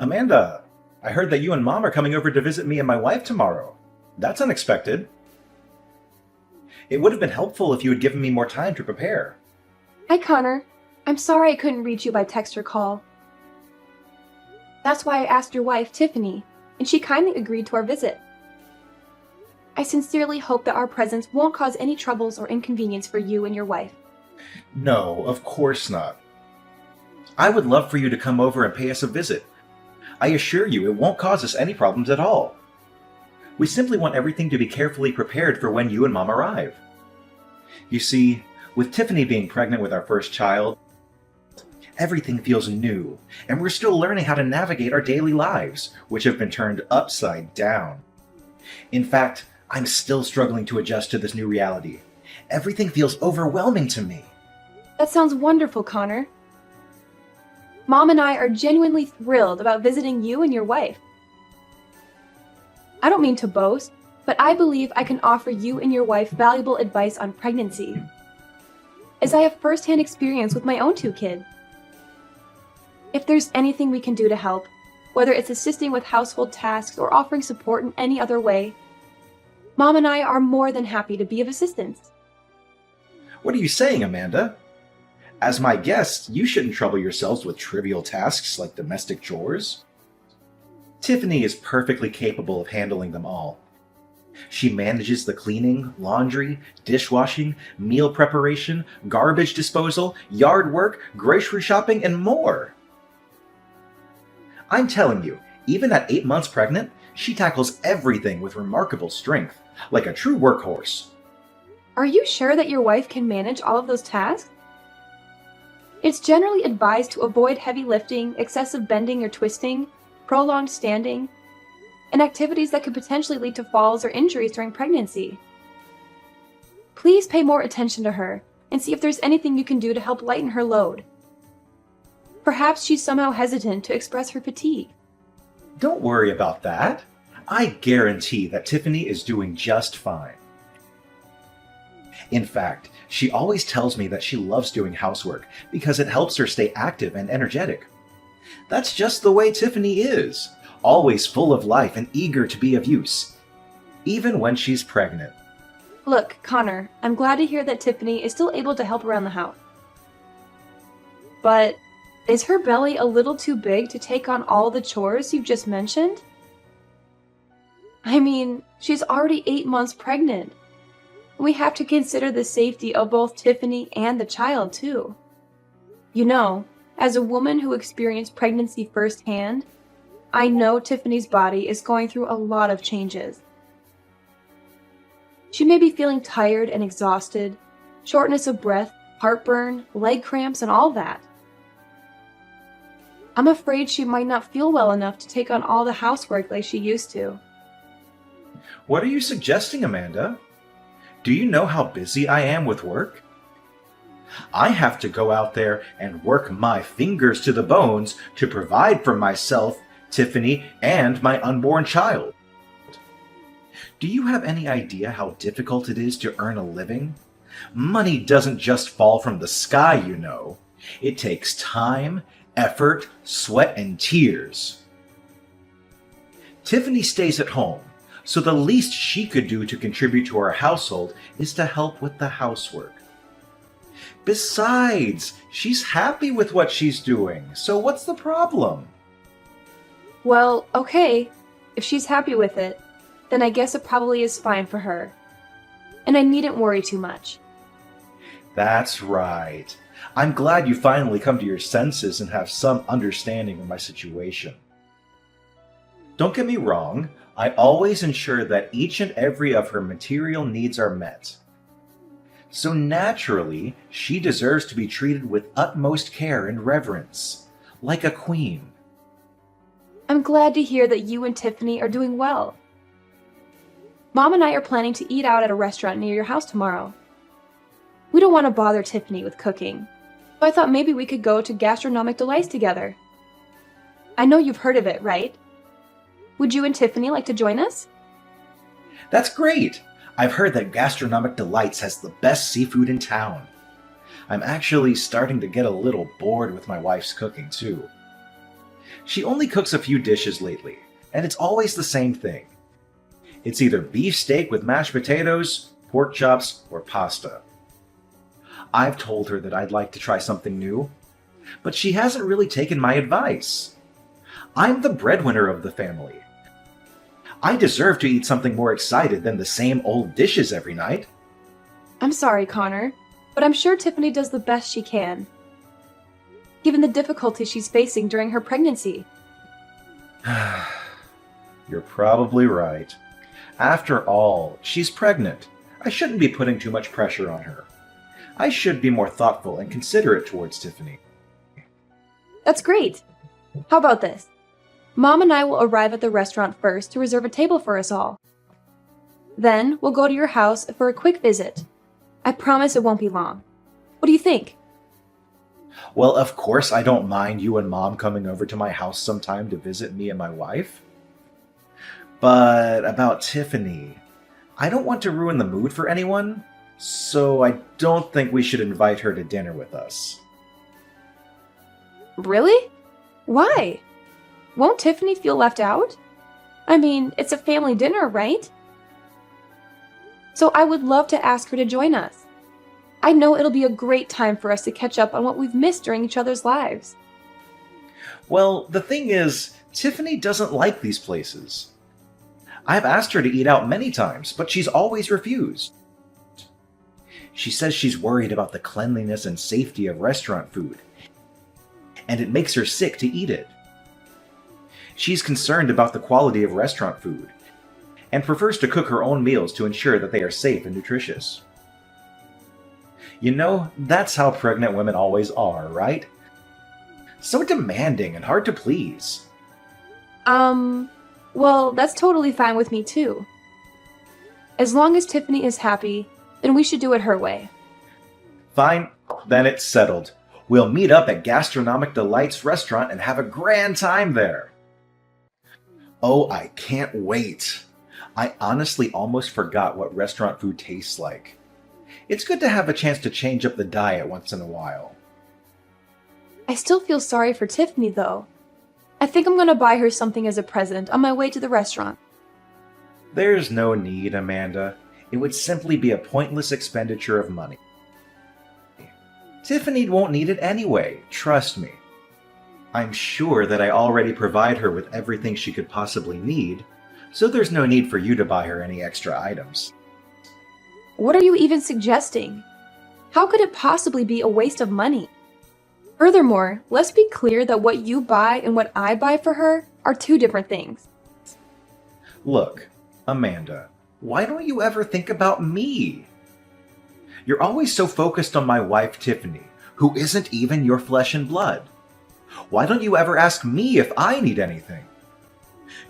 Amanda, I heard that you and Mom are coming over to visit me and my wife tomorrow. That's unexpected. It would have been helpful if you had given me more time to prepare. Hi, Connor. I'm sorry I couldn't reach you by text or call. That's why I asked your wife, Tiffany, and she kindly agreed to our visit. I sincerely hope that our presence won't cause any troubles or inconvenience for you and your wife. No, of course not. I would love for you to come over and pay us a visit. I assure you it won't cause us any problems at all. We simply want everything to be carefully prepared for when you and Mom arrive. You see, with Tiffany being pregnant with our first child, everything feels new, and we're still learning how to navigate our daily lives, which have been turned upside down. In fact, I'm still struggling to adjust to this new reality. Everything feels overwhelming to me. That sounds wonderful, Connor. Mom and I are genuinely thrilled about visiting you and your wife. I don't mean to boast, but I believe I can offer you and your wife valuable advice on pregnancy, as I have firsthand experience with my own 2 kids. If there's anything we can do to help, whether it's assisting with household tasks or offering support in any other way, Mom and I are more than happy to be of assistance. What are you saying, Amanda? As my guest, you shouldn't trouble yourselves with trivial tasks like domestic chores. Tiffany is perfectly capable of handling them all. She manages the cleaning, laundry, dishwashing, meal preparation, garbage disposal, yard work, grocery shopping, and more. I'm telling you, even at 8 months pregnant, she tackles everything with remarkable strength, like a true workhorse. Are you sure that your wife can manage all of those tasks? It's generally advised to avoid heavy lifting, excessive bending or twisting, prolonged standing, and activities that could potentially lead to falls or injuries during pregnancy. Please pay more attention to her and see if there's anything you can do to help lighten her load. Perhaps she's somehow hesitant to express her fatigue. Don't worry about that. I guarantee that Tiffany is doing just fine. In fact, she always tells me that she loves doing housework because it helps her stay active and energetic. That's just the way Tiffany is, always full of life and eager to be of use, even when she's pregnant. Look, Connor, I'm glad to hear that Tiffany is still able to help around the house. But is her belly a little too big to take on all the chores you've just mentioned? I mean, she's already 8 months pregnant. We have to consider the safety of both Tiffany and the child, too. You know, as a woman who experienced pregnancy firsthand, I know Tiffany's body is going through a lot of changes. She may be feeling tired and exhausted, shortness of breath, heartburn, leg cramps, and all that. I'm afraid she might not feel well enough to take on all the housework like she used to. What are you suggesting, Amanda? Do you know how busy I am with work? I have to go out there and work my fingers to the bones to provide for myself, Tiffany, and my unborn child. Do you have any idea how difficult it is to earn a living? Money doesn't just fall from the sky, you know. It takes time, effort, sweat, and tears. Tiffany stays at home, so the least she could do to contribute to our household is to help with the housework. Besides, she's happy with what she's doing, so what's the problem? Well, okay, if she's happy with it, then I guess it probably is fine for her. And I needn't worry too much. That's right. I'm glad you finally come to your senses and have some understanding of my situation. Don't get me wrong, I always ensure that each and every of her material needs are met. So naturally, she deserves to be treated with utmost care and reverence, like a queen. I'm glad to hear that you and Tiffany are doing well. Mom and I are planning to eat out at a restaurant near your house tomorrow. We don't want to bother Tiffany with cooking, so I thought maybe we could go to Gastronomic Delights together. I know you've heard of it, right? Would you and Tiffany like to join us? That's great! I've heard that Gastronomic Delights has the best seafood in town. I'm actually starting to get a little bored with my wife's cooking, too. She only cooks a few dishes lately, and it's always the same thing. It's either beef steak with mashed potatoes, pork chops, or pasta. I've told her that I'd like to try something new, but she hasn't really taken my advice. I'm the breadwinner of the family. I deserve to eat something more excited than the same old dishes every night. I'm sorry, Connor, but I'm sure Tiffany does the best she can, given the difficulties she's facing during her pregnancy. You're probably right. After all, she's pregnant. I shouldn't be putting too much pressure on her. I should be more thoughtful and considerate towards Tiffany. That's great. How about this? Mom and I will arrive at the restaurant first to reserve a table for us all. Then we'll go to your house for a quick visit. I promise it won't be long. What do you think? Well, of course I don't mind you and Mom coming over to my house sometime to visit me and my wife. But about Tiffany, I don't want to ruin the mood for anyone, so I don't think we should invite her to dinner with us. Really? Why? Won't Tiffany feel left out? I mean, it's a family dinner, right? So I would love to ask her to join us. I know it'll be a great time for us to catch up on what we've missed during each other's lives. Well, the thing is, Tiffany doesn't like these places. I've asked her to eat out many times, but she's always refused. She says she's worried about the cleanliness and safety of restaurant food, and it makes her sick to eat it. She's concerned about the quality of restaurant food, and prefers to cook her own meals to ensure that they are safe and nutritious. You know, that's how pregnant women always are, right? So demanding and hard to please. Well, that's totally fine with me too. As long as Tiffany is happy, then we should do it her way. Fine, then it's settled. We'll meet up at Gastronomic Delights restaurant and have a grand time there. Oh, I can't wait. I honestly almost forgot what restaurant food tastes like. It's good to have a chance to change up the diet once in a while. I still feel sorry for Tiffany, though. I think I'm gonna buy her something as a present on my way to the restaurant. There's no need, Amanda. It would simply be a pointless expenditure of money. Tiffany won't need it anyway, trust me. I'm sure that I already provide her with everything she could possibly need, so there's no need for you to buy her any extra items. What are you even suggesting? How could it possibly be a waste of money? Furthermore, let's be clear that what you buy and what I buy for her are two different things. Look, Amanda, why don't you ever think about me? You're always so focused on my wife, Tiffany, who isn't even your flesh and blood. Why don't you ever ask me if I need anything?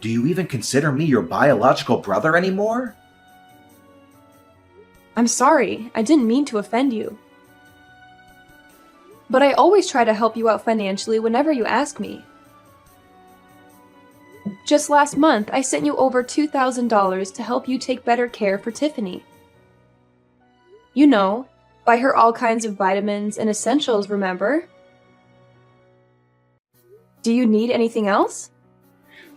Do you even consider me your biological brother anymore? I'm sorry, I didn't mean to offend you. But I always try to help you out financially whenever you ask me. Just last month, I sent you over $2,000 to help you take better care for Tiffany. You know, buy her all kinds of vitamins and essentials, remember? Do you need anything else?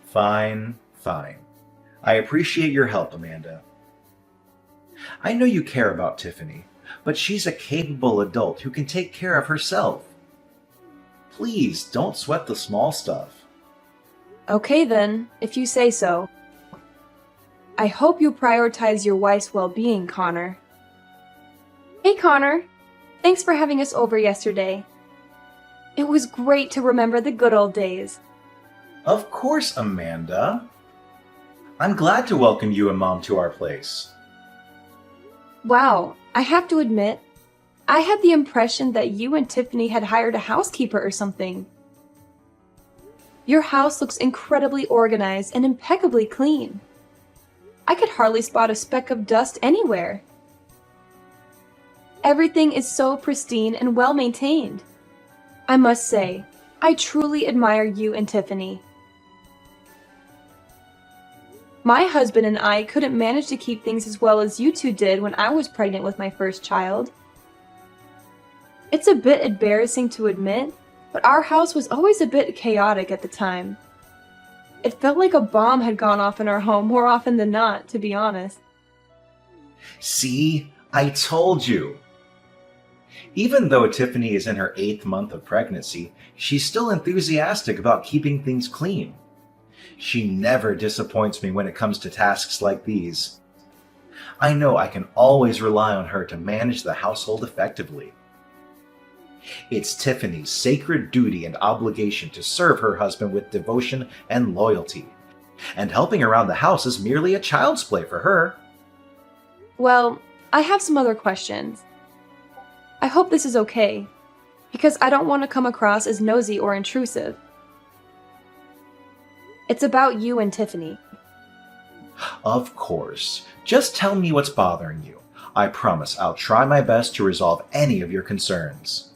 Fine. I appreciate your help, Amanda. I know you care about Tiffany, but she's a capable adult who can take care of herself. Please don't sweat the small stuff. Okay then, if you say so. I hope you prioritize your wife's well-being, Connor. Hey Connor, thanks for having us over yesterday. It was great to remember the good old days. Of course, Amanda. I'm glad to welcome you and Mom to our place. Wow, I have to admit, I had the impression that you and Tiffany had hired a housekeeper or something. Your house looks incredibly organized and impeccably clean. I could hardly spot a speck of dust anywhere. Everything is so pristine and well maintained. I must say, I truly admire you and Tiffany. My husband and I couldn't manage to keep things as well as you two did when I was pregnant with my first child. It's a bit embarrassing to admit, but our house was always a bit chaotic at the time. It felt like a bomb had gone off in our home more often than not, to be honest. See, I told you. Even though Tiffany is in her 8th month of pregnancy, she's still enthusiastic about keeping things clean. She never disappoints me when it comes to tasks like these. I know I can always rely on her to manage the household effectively. It's Tiffany's sacred duty and obligation to serve her husband with devotion and loyalty, and helping around the house is merely a child's play for her. Well, I have some other questions. I hope this is okay, because I don't want to come across as nosy or intrusive. It's about you and Tiffany. Of course. Just tell me what's bothering you. I promise I'll try my best to resolve any of your concerns.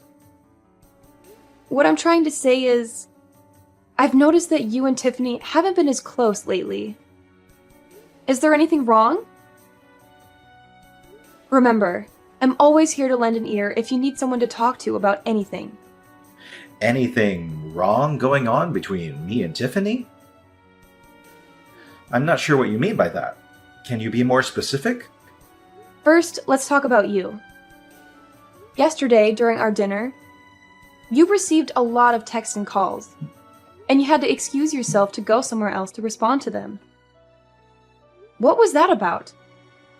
What I'm trying to say is, I've noticed that you and Tiffany haven't been as close lately. Is there anything wrong? Remember, I'm always here to lend an ear if you need someone to talk to about anything. Anything wrong going on between me and Tiffany? I'm not sure what you mean by that. Can you be more specific? First, let's talk about you. Yesterday, during our dinner, you received a lot of texts and calls, and you had to excuse yourself to go somewhere else to respond to them. What was that about?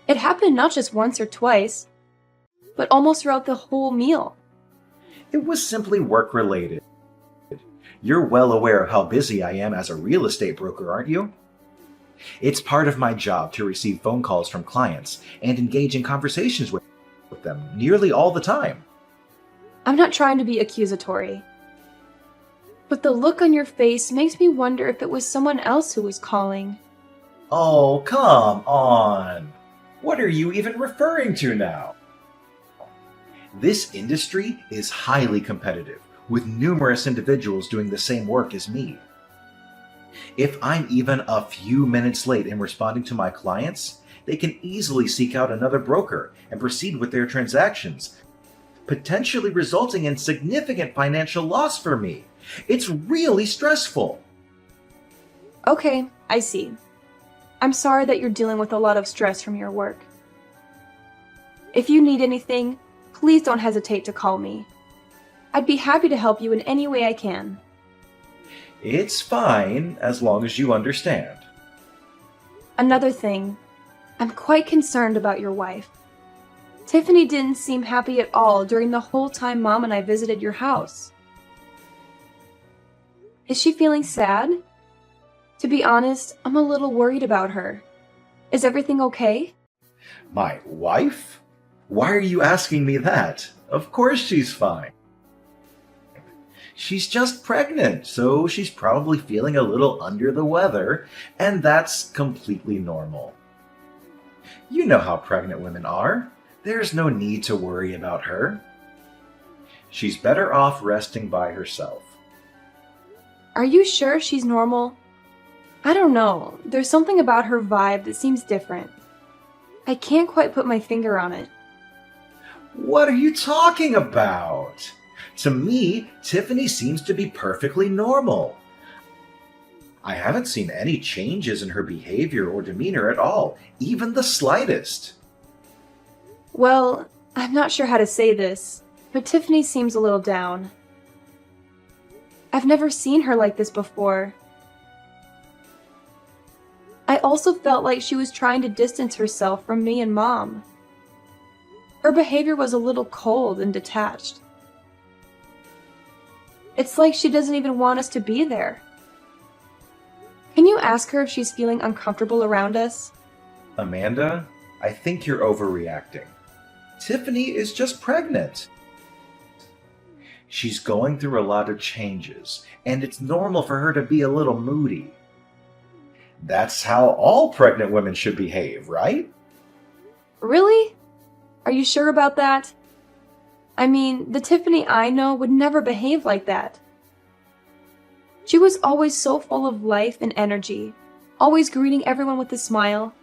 It happened not just once or twice, but almost throughout the whole meal. It was simply work-related. You're well aware of how busy I am as a real estate broker, aren't you? It's part of my job to receive phone calls from clients and engage in conversations with them nearly all the time. I'm not trying to be accusatory, but the look on your face makes me wonder if it was someone else who was calling. Oh, come on! What are you even referring to now? This industry is highly competitive, with numerous individuals doing the same work as me. If I'm even a few minutes late in responding to my clients, they can easily seek out another broker and proceed with their transactions, potentially resulting in significant financial loss for me. It's really stressful. Okay, I see. I'm sorry that you're dealing with a lot of stress from your work. If you need anything, please don't hesitate to call me. I'd be happy to help you in any way I can. It's fine, as long as you understand. Another thing, I'm quite concerned about your wife. Tiffany didn't seem happy at all during the whole time Mom and I visited your house. Is she feeling sad? To be honest, I'm a little worried about her. Is everything okay? My wife? Why are you asking me that? Of course she's fine. She's just pregnant, so she's probably feeling a little under the weather, and that's completely normal. You know how pregnant women are. There's no need to worry about her. She's better off resting by herself. Are you sure she's normal? I don't know. There's something about her vibe that seems different. I can't quite put my finger on it. What are you talking about? To me, Tiffany seems to be perfectly normal. I haven't seen any changes in her behavior or demeanor at all, even the slightest. Well, I'm not sure how to say this, but Tiffany seems a little down. I've never seen her like this before. I also felt like she was trying to distance herself from me and Mom. Her behavior was a little cold and detached. It's like she doesn't even want us to be there. Can you ask her if she's feeling uncomfortable around us? Amanda, I think you're overreacting. Tiffany is just pregnant. She's going through a lot of changes, and it's normal for her to be a little moody. That's how all pregnant women should behave, right? Really? Are you sure about that? I mean, the Tiffany I know would never behave like that. She was always so full of life and energy, always greeting everyone with a smile.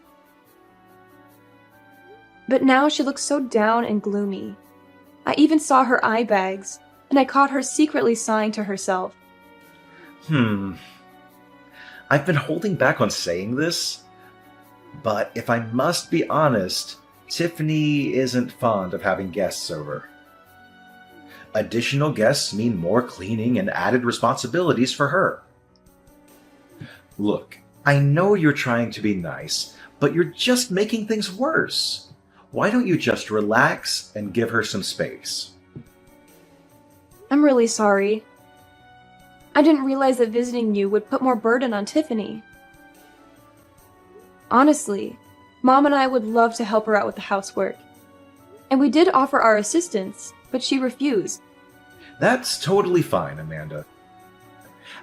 But now she looks so down and gloomy. I even saw her eye bags, and I caught her secretly sighing to herself. I've been holding back on saying this, but if I must be honest, Tiffany isn't fond of having guests over. Additional guests mean more cleaning and added responsibilities for her. Look, I know you're trying to be nice, but you're just making things worse. Why don't you just relax and give her some space? I'm really sorry. I didn't realize that visiting you would put more burden on Tiffany. Honestly, Mom and I would love to help her out with the housework. And we did offer our assistance, but she refused. That's totally fine, Amanda.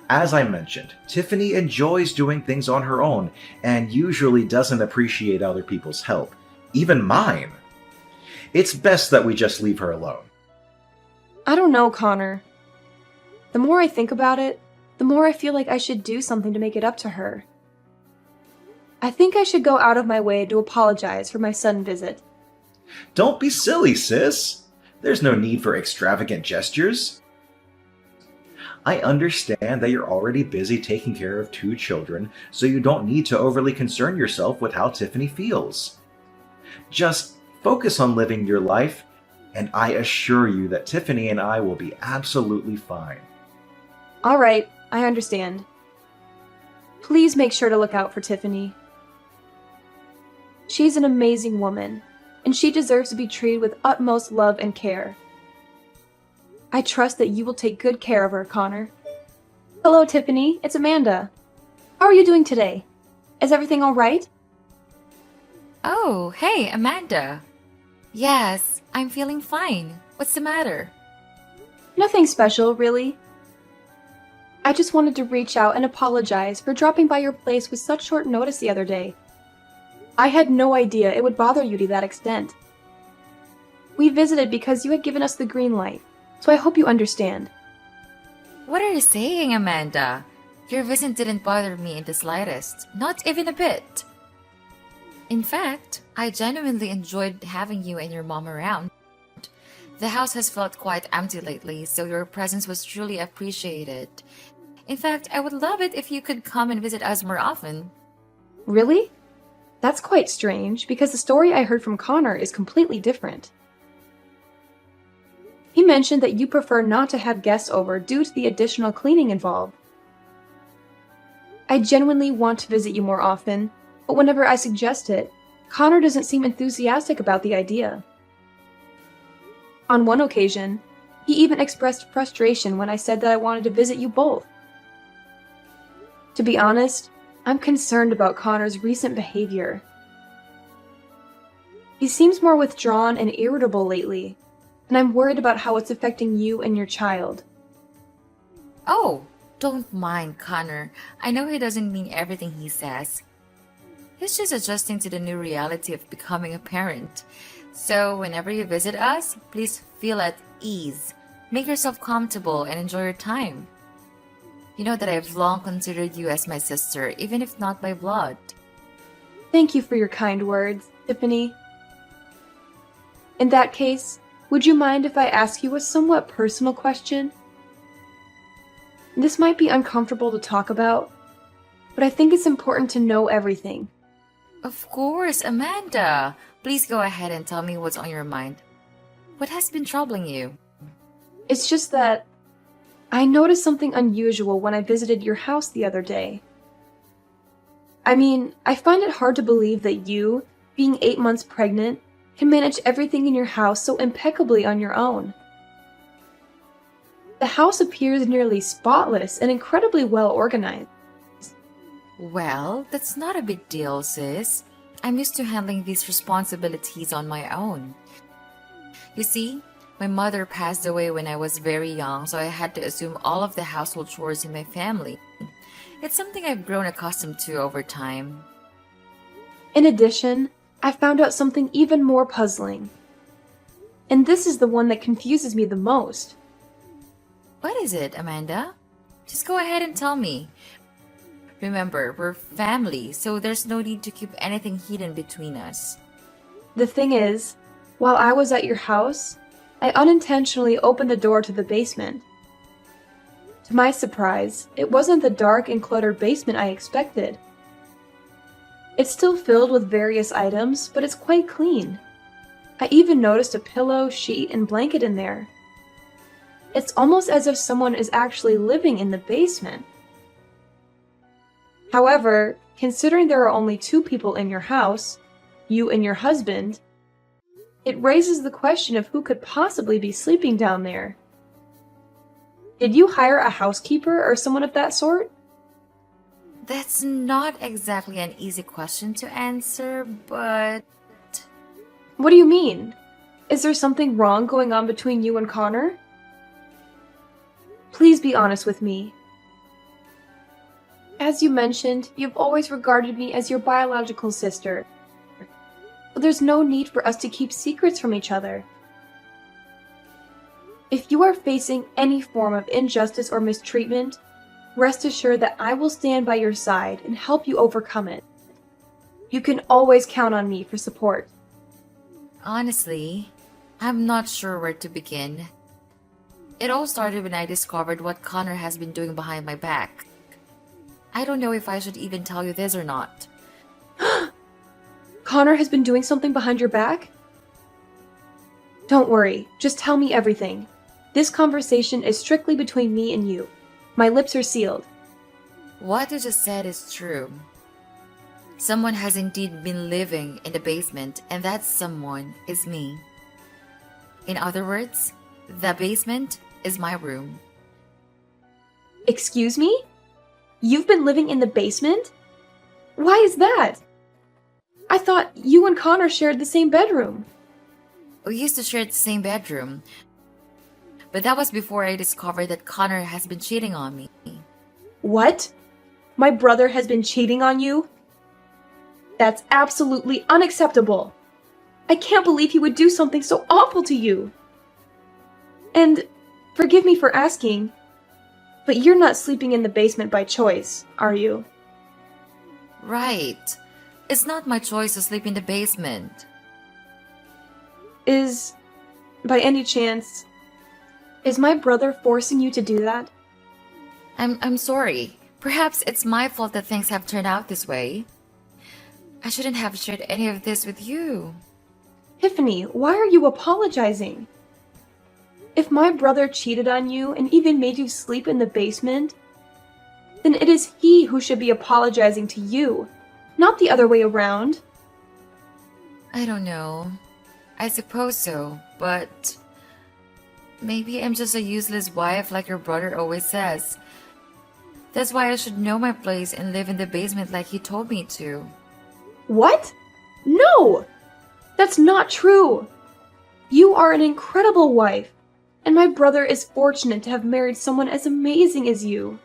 As I mentioned, Tiffany enjoys doing things on her own and usually doesn't appreciate other people's help, even mine. It's best that we just leave her alone. I don't know, Connor. The more I think about it, the more I feel like I should do something to make it up to her. I think I should go out of my way to apologize for my sudden visit. Don't be silly, sis. There's no need for extravagant gestures. I understand that you're already busy taking care of 2 children, so you don't need to overly concern yourself with how Tiffany feels. Just focus on living your life, and I assure you that Tiffany and I will be absolutely fine. All right, I understand. Please make sure to look out for Tiffany. She's an amazing woman, and she deserves to be treated with utmost love and care. I trust that you will take good care of her, Connor. Hello, Tiffany. It's Amanda. How are you doing today? Is everything all right? Oh, hey, Amanda. Yes, I'm feeling fine. What's the matter? Nothing special, really. I just wanted to reach out and apologize for dropping by your place with such short notice the other day. I had no idea it would bother you to that extent. We visited because you had given us the green light, so I hope you understand. What are you saying, Amanda? Your visit didn't bother me in the slightest, not even a bit. In fact, I genuinely enjoyed having you and your mom around. The house has felt quite empty lately, so your presence was truly appreciated. In fact, I would love it if you could come and visit us more often. Really? That's quite strange, because the story I heard from Connor is completely different. He mentioned that you prefer not to have guests over due to the additional cleaning involved. I genuinely want to visit you more often, but whenever I suggest it, Connor doesn't seem enthusiastic about the idea. On one occasion, he even expressed frustration when I said that I wanted to visit you both. To be honest, I'm concerned about Connor's recent behavior. He seems more withdrawn and irritable lately, and I'm worried about how it's affecting you and your child. Oh, don't mind Connor. I know he doesn't mean everything he says. He's just adjusting to the new reality of becoming a parent. So whenever you visit us, please feel at ease. Make yourself comfortable and enjoy your time. You know that I've long considered you as my sister, even if not by blood. Thank you for your kind words, Tiffany. In that case, would you mind if I ask you a somewhat personal question? This might be uncomfortable to talk about, but I think it's important to know everything. Of course, Amanda. Please go ahead and tell me what's on your mind. What has been troubling you? It's just that I noticed something unusual when I visited your house the other day. I mean, I find it hard to believe that you, being 8 months pregnant, can manage everything in your house so impeccably on your own. The house appears nearly spotless and incredibly well organized. Well, that's not a big deal, sis. I'm used to handling these responsibilities on my own. You see, my mother passed away when I was very young, so I had to assume all of the household chores in my family. It's something I've grown accustomed to over time. In addition, I found out something even more puzzling. And this is the one that confuses me the most. What is it, Amanda? Just go ahead and tell me. Remember, we're family, so there's no need to keep anything hidden between us. The thing is, while I was at your house, I unintentionally opened the door to the basement. To my surprise, it wasn't the dark and cluttered basement I expected. It's still filled with various items, but it's quite clean. I even noticed a pillow, sheet, and blanket in there. It's almost as if someone is actually living in the basement. However, considering there are only 2 people in your house, you and your husband, it raises the question of who could possibly be sleeping down there. Did you hire a housekeeper or someone of that sort? That's not exactly an easy question to answer, but What do you mean? Is there something wrong going on between you and Connor? Please be honest with me. As you mentioned, you've always regarded me as your biological sister. But there's no need for us to keep secrets from each other. If you are facing any form of injustice or mistreatment, rest assured that I will stand by your side and help you overcome it. You can always count on me for support. honestly, I'm not sure where to begin. It all started when I discovered what Connor has been doing behind my back. I don't know if I should even tell you this or not. Connor has been doing something behind your back? Don't worry, just tell me everything. This conversation is strictly between me and you. My lips are sealed. What you just said is true. Someone has indeed been living in the basement, and that someone is me. In other words, the basement is my room. Excuse me? You've been living in the basement? Why is that? I thought you and Connor shared the same bedroom. We used to share the same bedroom, but that was before I discovered that Connor has been cheating on me. What? My brother has been cheating on you? That's absolutely unacceptable. I can't believe he would do something so awful to you. And forgive me for asking, but you're not sleeping in the basement by choice, are you? Right. It's not my choice to sleep in the basement. By any chance, is my brother forcing you to do that? I'm sorry. Perhaps it's my fault that things have turned out this way. I shouldn't have shared any of this with you. Tiffany, why are you apologizing? If my brother cheated on you and even made you sleep in the basement, then it is he who should be apologizing to you, not the other way around. I don't know. I suppose so, but maybe I'm just a useless wife like your brother always says. That's why I should know my place and live in the basement like he told me to. What? No! That's not true! You are an incredible wife, and my brother is fortunate to have married someone as amazing as you.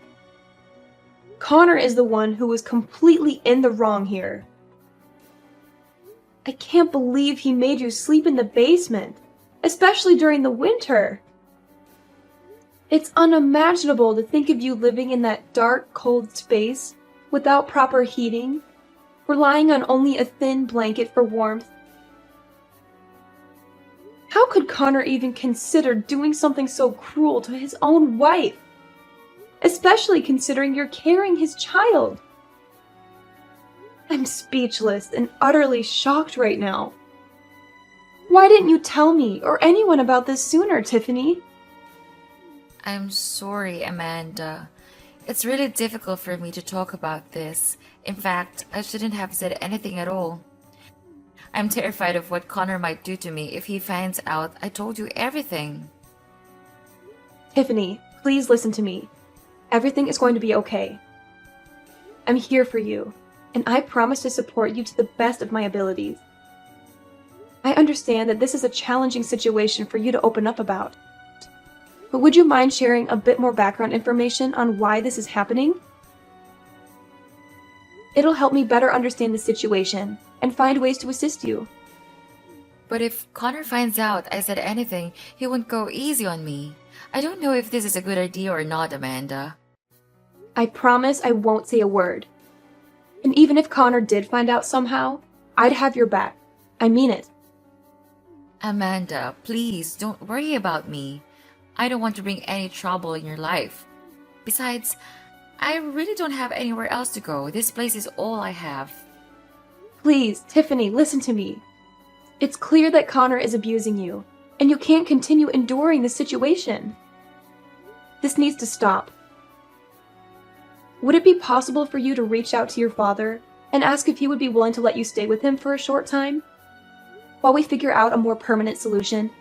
Connor is the one who was completely in the wrong here. I can't believe he made you sleep in the basement, especially during the winter. It's unimaginable to think of you living in that dark, cold space without proper heating, relying on only a thin blanket for warmth. How could Connor even consider doing something so cruel to his own wife? Especially considering you're carrying his child. I'm speechless and utterly shocked right now. Why didn't you tell me or anyone about this sooner, Tiffany? I'm sorry, Amanda. It's really difficult for me to talk about this. In fact, I shouldn't have said anything at all. I'm terrified of what Connor might do to me if he finds out I told you everything. Tiffany, please listen to me. Everything is going to be okay. I'm here for you, and I promise to support you to the best of my abilities. I understand that this is a challenging situation for you to open up about. But would you mind sharing a bit more background information on why this is happening? It'll help me better understand the situation and find ways to assist you. But if Connor finds out I said anything, he won't go easy on me. I don't know if this is a good idea or not, Amanda. I promise I won't say a word. And even if Connor did find out somehow, I'd have your back. I mean it. Amanda, please don't worry about me. I don't want to bring any trouble in your life. Besides, I really don't have anywhere else to go. This place is all I have. Please, Tiffany, listen to me. It's clear that Connor is abusing you, and you can't continue enduring this situation. This needs to stop. Would it be possible for you to reach out to your father and ask if he would be willing to let you stay with him for a short time? While we figure out a more permanent solution?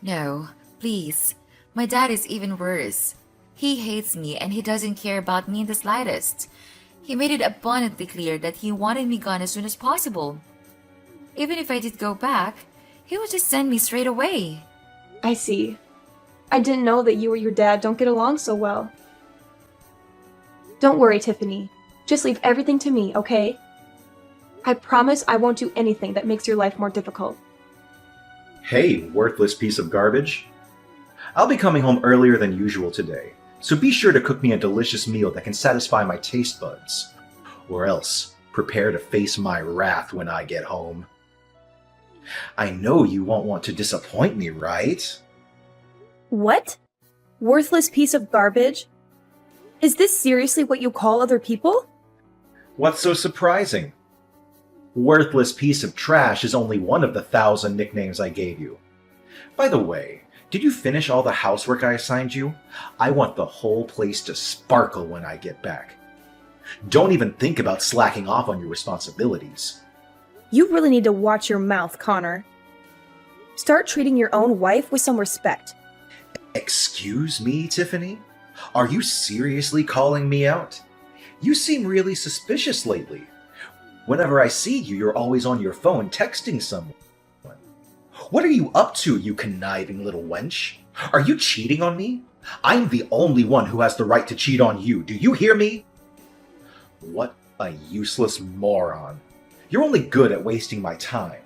No, please. My dad is even worse. He hates me and he doesn't care about me in the slightest. He made it abundantly clear that he wanted me gone as soon as possible. Even if I did go back, he would just send me straight away. I see. I didn't know that you or your dad don't get along so well. Don't worry, Tiffany. Just leave everything to me, okay? I promise I won't do anything that makes your life more difficult. Hey, worthless piece of garbage. I'll be coming home earlier than usual today, so be sure to cook me a delicious meal that can satisfy my taste buds. Or else, prepare to face my wrath when I get home. I know you won't want to disappoint me, right? What? Worthless piece of garbage? Is this seriously what you call other people? What's so surprising? Worthless piece of trash is only one of the 1,000 nicknames I gave you. By the way, did you finish all the housework I assigned you? I want the whole place to sparkle when I get back. Don't even think about slacking off on your responsibilities. You really need to watch your mouth, Connor. Start treating your own wife with some respect. Excuse me, Tiffany? Are you seriously calling me out? You seem really suspicious lately. Whenever I see you, you're always on your phone texting someone. What are you up to, you conniving little wench? Are you cheating on me? I'm the only one who has the right to cheat on you. Do you hear me? What a useless moron. You're only good at wasting my time.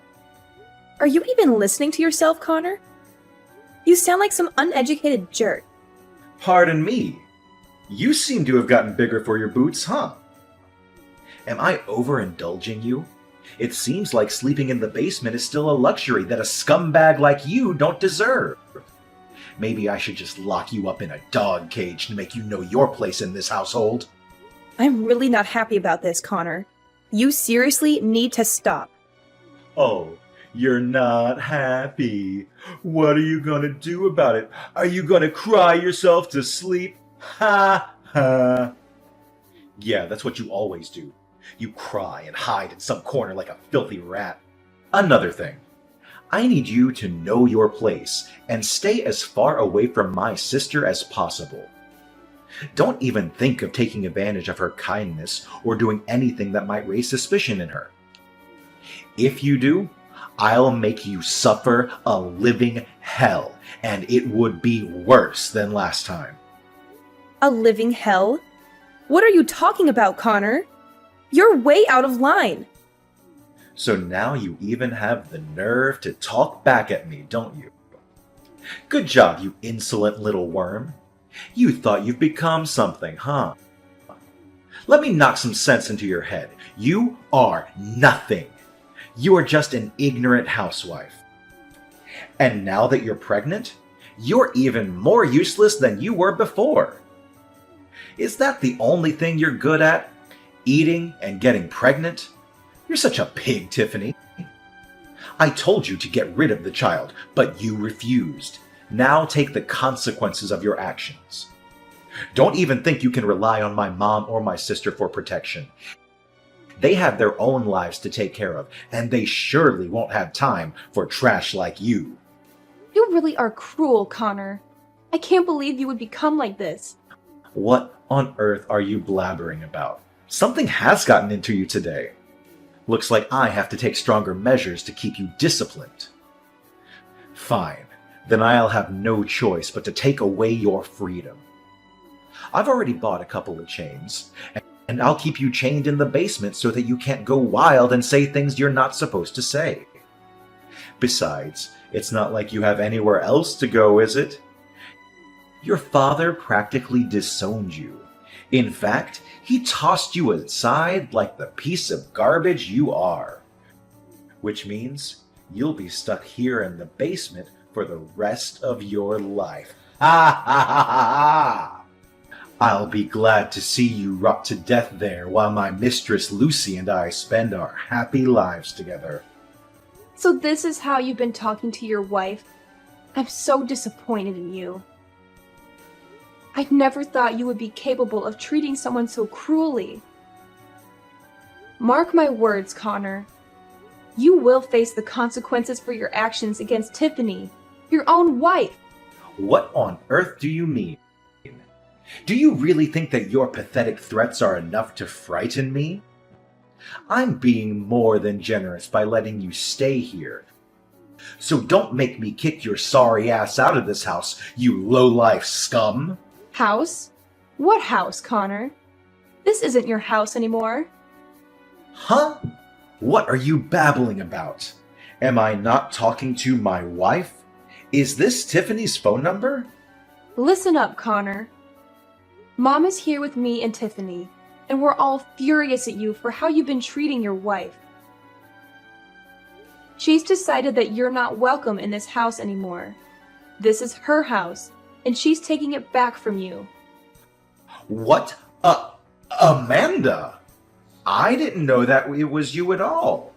Are you even listening to yourself, Connor? You sound like some uneducated jerk. Pardon me. You seem to have gotten bigger for your boots, huh? Am I overindulging you? It seems like sleeping in the basement is still a luxury that a scumbag like you don't deserve. Maybe I should just lock you up in a dog cage to make you know your place in this household. I'm really not happy about this, Connor. You seriously need to stop. Oh, you're not happy. What are you gonna do about it? Are you gonna cry yourself to sleep? Ha ha. Yeah, that's what you always do. You cry and hide in some corner like a filthy rat. Another thing. I need you to know your place and stay as far away from my sister as possible. Don't even think of taking advantage of her kindness or doing anything that might raise suspicion in her. If you do, I'll make you suffer a living hell, and it would be worse than last time. A living hell? What are you talking about, Connor? You're way out of line. So now you even have the nerve to talk back at me, don't you? Good job, you insolent little worm. You thought you've become something, huh? Let me knock some sense into your head. You are nothing. You are just an ignorant housewife. And now that you're pregnant, you're even more useless than you were before. Is that the only thing you're good at? Eating and getting pregnant? You're such a pig, Tiffany. I told you to get rid of the child, but you refused. Now take the consequences of your actions. Don't even think you can rely on my mom or my sister for protection. They have their own lives to take care of, and they surely won't have time for trash like you. You really are cruel, Connor. I can't believe you would become like this. What on earth are you blabbering about? Something has gotten into you today. Looks like I have to take stronger measures to keep you disciplined. Fine, then I'll have no choice but to take away your freedom. I've already bought a couple of chains, and I'll keep you chained in the basement so that you can't go wild and say things you're not supposed to say. Besides, it's not like you have anywhere else to go, is it? Your father practically disowned you. In fact, he tossed you aside like the piece of garbage you are. Which means you'll be stuck here in the basement for the rest of your life. Ha ha ha ha ha! I'll be glad to see you rot to death there while my mistress Lucy and I spend our happy lives together. So this is how you've been talking to your wife? I'm so disappointed in you. I never thought you would be capable of treating someone so cruelly. Mark my words, Connor. You will face the consequences for your actions against Tiffany, your own wife. What on earth do you mean? Do you really think that your pathetic threats are enough to frighten me? I'm being more than generous by letting you stay here. So don't make me kick your sorry ass out of this house, you low-life scum! House? What house, Connor? This isn't your house anymore. Huh? What are you babbling about? Am I not talking to my wife? Is this Tiffany's phone number? Listen up, Connor. Mom is here with me and Tiffany, and we're all furious at you for how you've been treating your wife. She's decided that you're not welcome in this house anymore. This is her house, and she's taking it back from you. What? Amanda! I didn't know that it was you at all.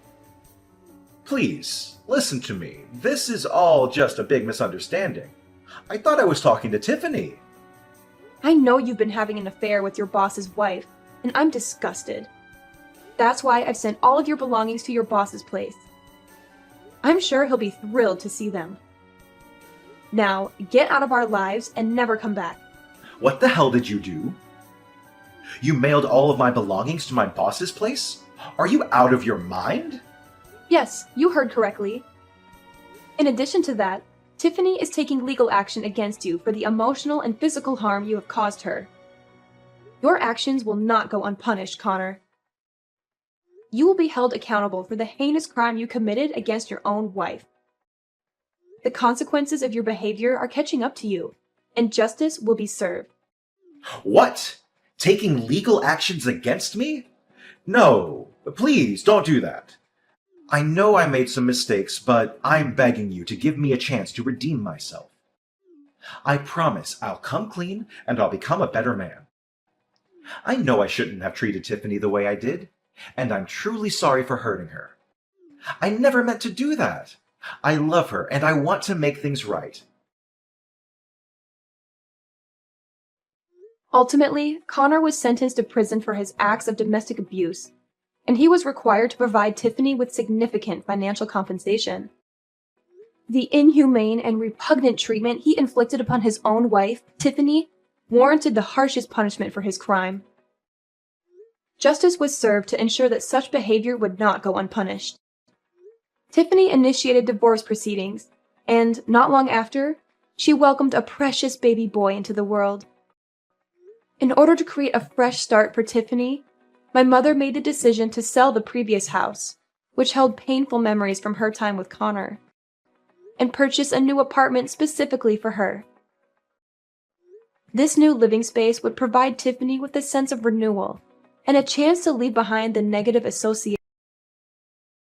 Please, listen to me. This is all just a big misunderstanding. I thought I was talking to Tiffany. I know you've been having an affair with your boss's wife, and I'm disgusted. That's why I've sent all of your belongings to your boss's place. I'm sure he'll be thrilled to see them. Now, get out of our lives and never come back. What the hell did you do? You mailed all of my belongings to my boss's place? Are you out of your mind? Yes, you heard correctly. In addition to that, Tiffany is taking legal action against you for the emotional and physical harm you have caused her. Your actions will not go unpunished, Connor. You will be held accountable for the heinous crime you committed against your own wife. The consequences of your behavior are catching up to you, and justice will be served. What? Taking legal actions against me? No, please don't do that. I know I made some mistakes, but I'm begging you to give me a chance to redeem myself. I promise I'll come clean and I'll become a better man. I know I shouldn't have treated Tiffany the way I did, and I'm truly sorry for hurting her. I never meant to do that. I love her and I want to make things right. Ultimately, Connor was sentenced to prison for his acts of domestic abuse, and he was required to provide Tiffany with significant financial compensation. The inhumane and repugnant treatment he inflicted upon his own wife, Tiffany, warranted the harshest punishment for his crime. Justice was served to ensure that such behavior would not go unpunished. Tiffany initiated divorce proceedings, and not long after, she welcomed a precious baby boy into the world. In order to create a fresh start for Tiffany, my mother made the decision to sell the previous house, which held painful memories from her time with Connor, and purchase a new apartment specifically for her. This new living space would provide Tiffany with a sense of renewal and a chance to leave behind the negative association